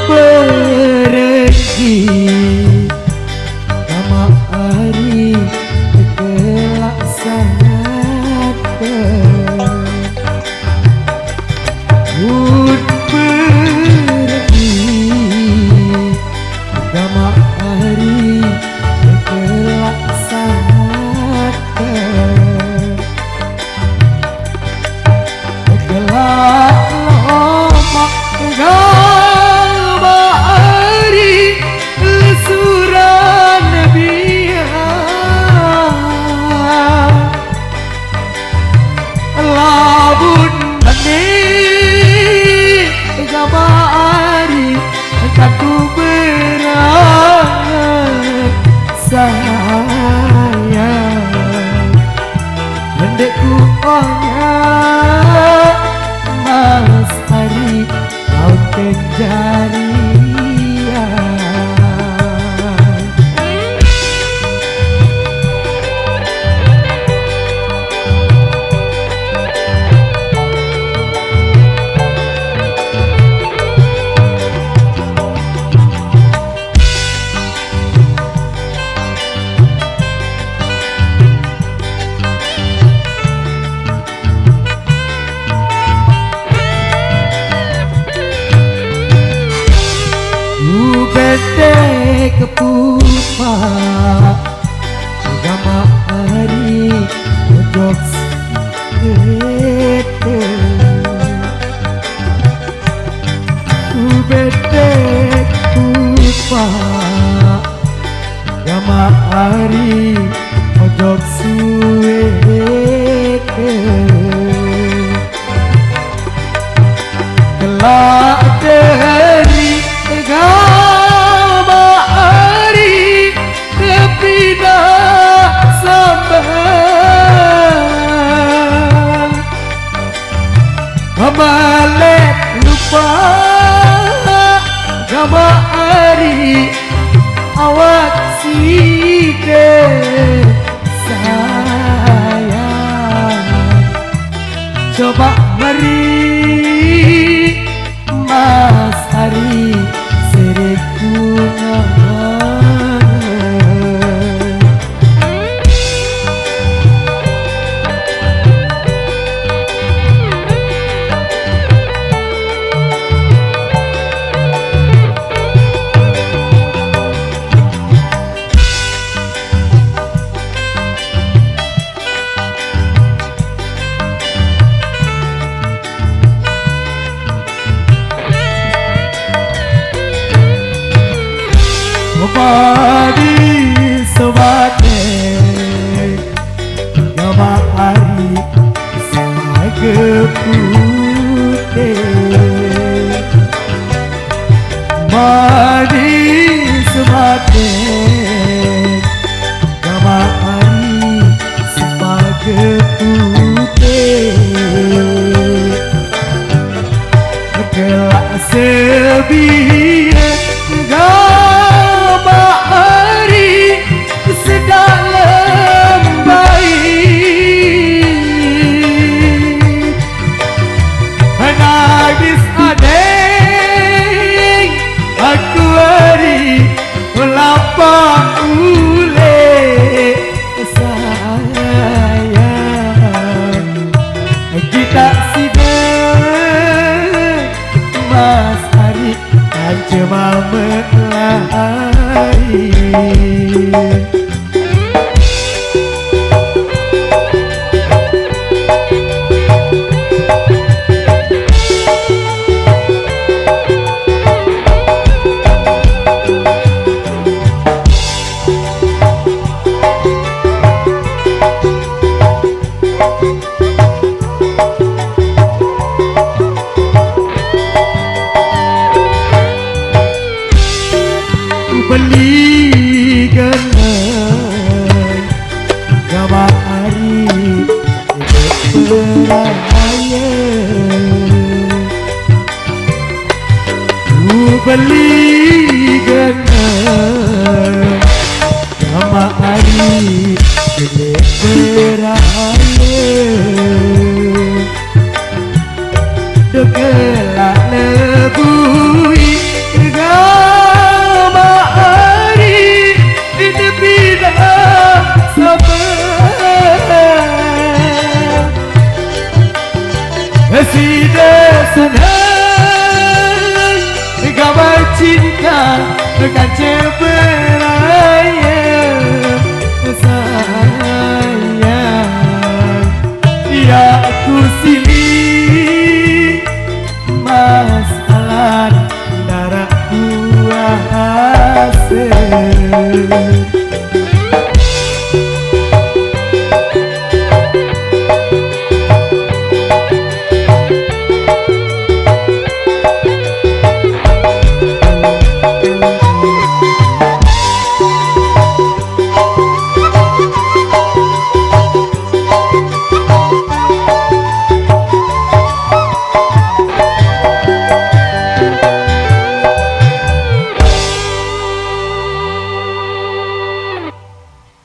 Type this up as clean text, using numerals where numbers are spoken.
pergi sama hari kelaksanaan pergi sama hari kelaksanaan gelap lomak gama hari lesuran biar labun benih gama hari kaku berangan sayang mendekku onyak mas hari kau penjarian bete kepupa gama hari ojok bete bete kepupa gama hari ojok suwete kelak dari gama hari tidak sambal balik lupa gama hari awak sike sayang coba mari mas hari padi sebate gama hari sampai ke putih padi sebate gama hari sampai ke putih kelak sebiar hari sedalam baik menangis adeng aku hari melapak ule sayang kita sidang mas hari cuma melahai belikan gama hari beraya belikan gama hari beraya dekelah lebui cinta dengan cepet